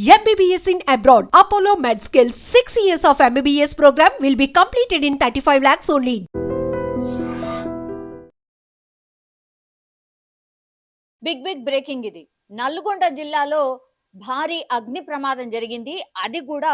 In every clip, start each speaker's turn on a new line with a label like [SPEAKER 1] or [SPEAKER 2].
[SPEAKER 1] MBBS in abroad. Apollo MedSkill 6 years of MBBS program will be completed in 35 lakhs only.
[SPEAKER 2] Big breaking ఇది. నల్గొండ జిల్లాలో భారీ అగ్ని ప్రమాదం జరిగింది. అది కూడా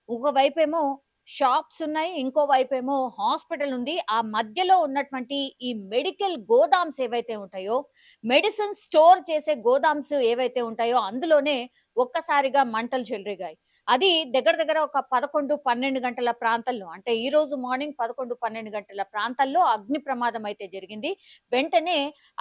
[SPEAKER 2] ఒకవైపేమో షాప్స్ ఉన్నాయి, ఇంకో వైపేమో హాస్పిటల్ ఉంది. ఆ మధ్యలో ఉన్నటువంటి ఈ మెడికల్ గోదామ్స్ ఏవైతే ఉంటాయో, మెడిసిన్ స్టోర్ చేసే గోదామ్స్ ఏవైతే ఉంటాయో అందులోనే ఒక్కసారిగా మంటలు చెలరేగాయి. అది దగ్గర దగ్గర ఒక 11, 12 గంటల ప్రాంతంలో, అంటే ఈ రోజు మార్నింగ్ 11, 12 గంటల ప్రాంతాల్లో అగ్ని ప్రమాదం అయితే జరిగింది. వెంటనే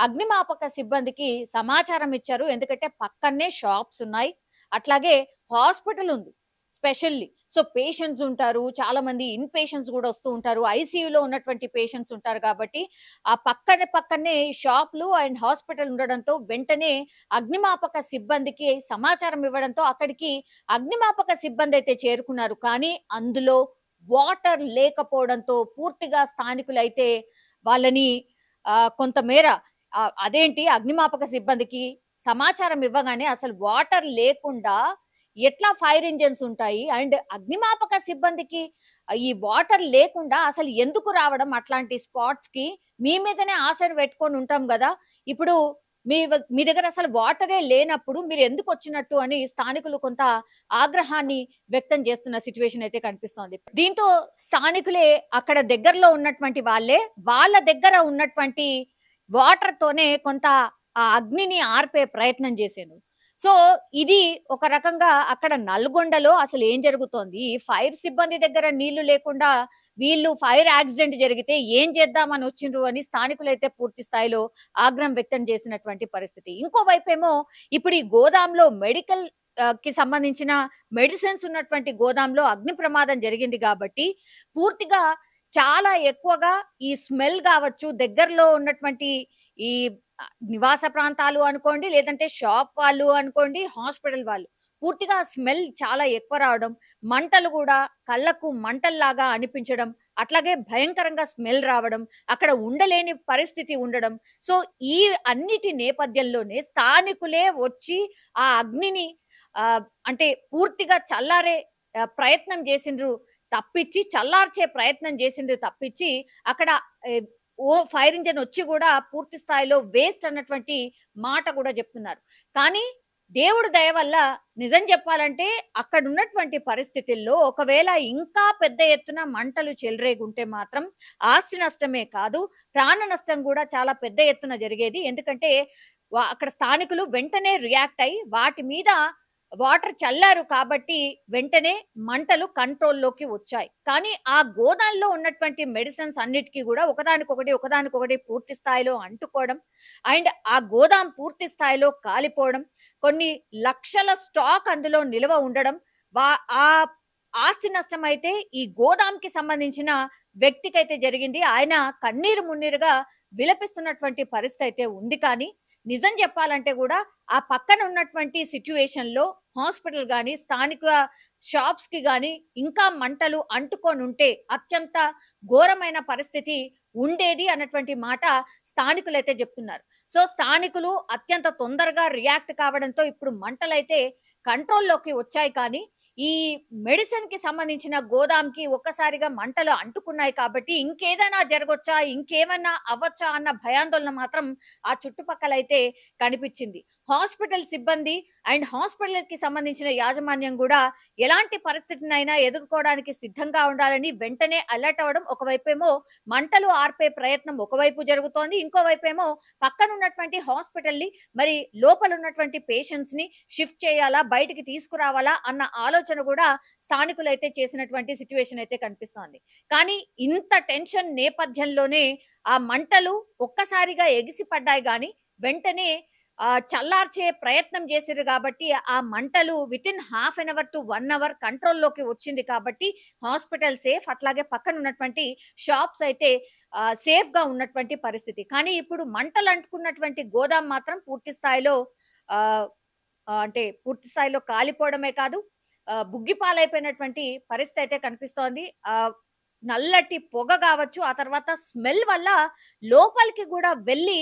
[SPEAKER 2] అగ్నిమాపక సిబ్బందికి సమాచారం ఇచ్చారు. ఎందుకంటే పక్కనే షాప్స్ ఉన్నాయి, అట్లాగే హాస్పిటల్ ఉంది స్పెషల్లీ. సో పేషెంట్స్ ఉంటారు, చాలా మంది ఇన్ పేషెంట్స్ కూడా వస్తూ ఉంటారు, ఐసీయూలో ఉన్నటువంటి పేషెంట్స్ ఉంటారు. కాబట్టి ఆ పక్కనే షాప్లు అండ్ హాస్పిటల్ ఉండడంతో వెంటనే అగ్నిమాపక సిబ్బందికి సమాచారం ఇవ్వడంతో అక్కడికి అగ్నిమాపక సిబ్బంది అయితే చేరుకున్నారు. కానీ అందులో వాటర్ లేకపోవడంతో పూర్తిగా స్థానికులైతే వాళ్ళని కొంతమేర అదేంటి, అగ్నిమాపక సిబ్బందికి సమాచారం ఇవ్వగానే అసలు వాటర్ లేకుండా ఎట్లా ఫైర్ ఇంజన్స్ ఉంటాయి, అండ్ అగ్నిమాపక సిబ్బందికి ఈ వాటర్ లేకుండా అసలు ఎందుకు రావడం అట్లాంటి స్పాట్స్ కి? మీ మీదనే ఆశను పెట్టుకొని ఉంటాం కదా. ఇప్పుడు మీ దగ్గర అసలు వాటరే లేనప్పుడు మీరు ఎందుకు వచ్చినట్టు అని స్థానికులు కొంత ఆగ్రహాన్ని వ్యక్తం చేస్తున్న సిచ్యువేషన్ అయితే కనిపిస్తోంది. దీంతో స్థానికులే అక్కడ దగ్గరలో ఉన్నటువంటి వాళ్ళ దగ్గర ఉన్నటువంటి వాటర్ తోనే కొంత ఆ అగ్నిని ఆర్పే ప్రయత్నం చేశారు. సో ఇది ఒక రకంగా అక్కడ నల్గొండలో అసలు ఏం జరుగుతోంది? ఫైర్ సిబ్బంది దగ్గర నీళ్లు లేకుండా వీళ్ళు ఫైర్ యాక్సిడెంట్ జరిగితే ఏం చేద్దామని వచ్చిండ్రు అని స్థానికులైతే పూర్తి స్థాయిలో ఆగ్రహం వ్యక్తం చేసినటువంటి పరిస్థితి. ఇంకోవైపేమో ఇప్పుడు ఈ గోదాంలో మెడికల్ కి సంబంధించిన మెడిసిన్స్ ఉన్నటువంటి గోదాంలో అగ్ని ప్రమాదం జరిగింది కాబట్టి పూర్తిగా చాలా ఎక్కువగా ఈ స్మెల్ కావచ్చు, దగ్గరలో ఉన్నటువంటి ఈ నివాస ప్రాంతాలు అనుకోండి, లేదంటే షాప్ వాళ్ళు అనుకోండి, హాస్పిటల్ వాళ్ళు, పూర్తిగా స్మెల్ చాలా ఎక్కువ రావడం, మంటలు కూడా కళ్ళకు మంటల్లాగా అనిపించడం, అట్లాగే భయంకరంగా స్మెల్ రావడం, అక్కడ ఉండలేని పరిస్థితి ఉండడం. సో ఈ అన్నిటి నేపథ్యంలోనే స్థానికులే వచ్చి ఆ అగ్నిని అంటే పూర్తిగా చల్లారే ప్రయత్నం చేసిండ్రు తప్పించి, చల్లార్చే ప్రయత్నం చేసిండ్రు తప్పించి, అక్కడ ఫైర్ ఇంజన్ వచ్చి కూడా పూర్తి స్థాయిలో వేస్ట్ అన్నటువంటి మాట కూడా చెప్తున్నారు. కానీ దేవుడి దయ వల్ల నిజం చెప్పాలంటే అక్కడ ఉన్నటువంటి పరిస్థితుల్లో ఒకవేళ ఇంకా పెద్ద ఎత్తున మంటలు చెలరేగుంటే మాత్రం ఆస్తి నష్టమే కాదు, ప్రాణ నష్టం కూడా చాలా పెద్ద ఎత్తున జరిగేది. ఎందుకంటే అక్కడ స్థానికులు వెంటనే రియాక్ట్ అయ్యి వాటి మీద వాటర్ చల్లారు కాబట్టి వెంటనే మంటలు కంట్రోల్లోకి వచ్చాయి. కానీ ఆ గోదాంలో ఉన్నటువంటి మెడిసిన్స్ అన్నిటికీ కూడా ఒకదానికొకటి పూర్తి స్థాయిలో అంటుకోవడం, అండ్ ఆ గోదాం పూర్తి స్థాయిలో కాలిపోవడం, కొన్ని లక్షల స్టాక్ అందులో నిల్వ ఉండడం, ఆ ఆస్తి నష్టం అయితే ఈ గోదాంకి సంబంధించిన వ్యక్తికైతే జరిగింది. ఆయన కన్నీరు మున్నీరుగా విలపిస్తున్నటువంటి పరిస్థితి అయితే ఉంది. కానీ నిజం చెప్పాలంటే కూడా ఆ పక్కన ఉన్నటువంటి సిచ్యువేషన్ లో హాస్పిటల్ గాని, స్థానిక షాప్స్ కి గాని ఇంకా మంటలు అంటుకొని ఉంటే అత్యంత ఘోరమైన పరిస్థితి ఉండేది అన్నటువంటి మాట స్థానికులైతే చెప్తున్నారు. సో స్థానికులు అత్యంత తొందరగా రియాక్ట్ కావడంతో ఇప్పుడు మంటలైతే కంట్రోల్లోకి వచ్చాయి. కానీ ఈ మెడిసిన్ కి సంబంధించిన గోదాంకి ఒక్కసారిగా మంటలు అంటుకున్నాయి కాబట్టి ఇంకేదైనా జరగొచ్చా, ఇంకేమైనా అవ్వచ్చా అన్న భయాందోళన మాత్రం ఆ చుట్టుపక్కలైతే కనిపించింది. హాస్పిటల్ సిబ్బంది అండ్ హాస్పిటల్ కి సంబంధించిన యాజమాన్యం కూడా ఎలాంటి పరిస్థితినైనా ఎదుర్కోవడానికి సిద్ధంగా ఉండాలని వెంటనే అలర్ట్ అవ్వడం, ఒకవైపేమో మంటలు ఆర్పే ప్రయత్నం ఒకవైపు జరుగుతోంది, ఇంకోవైపేమో పక్కనున్నటువంటి హాస్పిటల్ ని మరి లోపల ఉన్నటువంటి పేషెంట్స్ ని షిఫ్ట్ చేయాలా, బయటికి తీసుకురావాలా అన్న ఆలోచన కూడా స్థానికులైతే చేసినటువంటి సిచ్యువేషన్ అయితే కనిపిస్తోంది. కానీ ఇంత టెన్షన్ నేపథ్యంలోనే ఆ మంటలు ఒక్కసారిగా ఎగిసిపడ్డాయి. కానీ వెంటనే చల్లార్చే ప్రయత్నం చేశారు కాబట్టి ఆ మంటలు within half an hour to 1 hour కంట్రోల్లోకి వచ్చింది. కాబట్టి హాస్పిటల్ సేఫ్, అట్లాగే పక్కన ఉన్నటువంటి షాప్స్ అయితే సేఫ్ గా ఉన్నటువంటి పరిస్థితి. కానీ ఇప్పుడు మంటలు అంటుకున్నటువంటి గోదాం మాత్రం పూర్తి స్థాయిలో అంటే పూర్తి స్థాయిలో కాలిపోవడమే కాదు, బుగ్గిపాలైపోయినటువంటి పరిస్థితి అయితే కనిపిస్తోంది. నల్లటి పొగ కావచ్చు, ఆ తర్వాత స్మెల్ వల్ల లోపలికి కూడా వెళ్ళి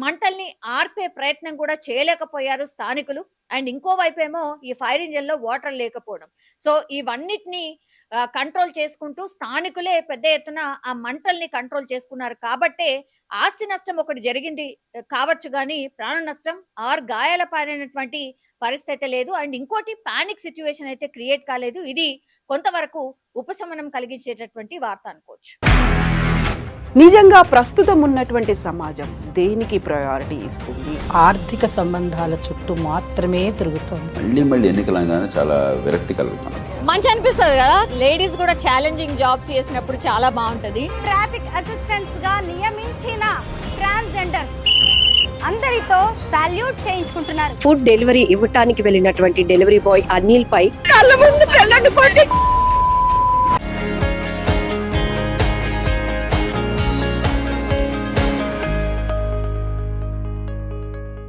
[SPEAKER 2] మంటల్ని ఆర్పే ప్రయత్నం కూడా చేయలేకపోయారు స్థానికులు. అండ్ ఇంకో వైపేమో ఈ ఫైర్ ఇంజిన్ లో వాటర్ లేకపోవడం. సో ఇవన్నిటిని కంట్రోల్ చేసుకుంటూ స్థానికులే పెద్ద ఎత్తున ఆ మంటల్ని కంట్రోల్ చేసుకున్నారు కాబట్టే ఆస్తి నష్టం ఒకటి జరిగింది కావచ్చు కానీ ప్రాణ నష్టం ఆర్ గాయాల పాలైనటువంటి పరిస్థితి అయితే లేదు. అండ్ ఇంకోటి పానిక్ సిచ్యువేషన్ అయితే క్రియేట్ కాలేదు. ఇది కొంతవరకు ఉపశమనం కలిగించేటటువంటి వార్త అనుకోవచ్చు.
[SPEAKER 3] నిజంగా ప్రస్తుతం ఉన్నటువంటి సమాజం దేనికి ప్రయారిటీ ఇస్తుంది?
[SPEAKER 4] ఆర్థిక సంబంధాల చుట్టూ మాత్రమే తిరుగుతోంది.
[SPEAKER 5] మళ్ళీ ఎన్నికలంగానే చాలా విరక్తి కలుగుతున్నాం.
[SPEAKER 2] మంచి అనిపిస్తుంది కదా, లేడీస్ కూడా ఛాలెంజింగ్ జాబ్స్ చేసినప్పుడు చాలా బాగుంటది.
[SPEAKER 6] ట్రాఫిక్ అసిస్టెంట్స్ గా నియమించిన ట్రాన్స్జెండర్స్ అందరితో సాల్యూట్ చేయించుకుంటున్నారు.
[SPEAKER 7] ఫుడ్ డెలివరీ ఇవ్వటానికి వెళ్ళినటువంటి డెలివరీ బాయ్ అనిల్ పై కళ్ళ ముందు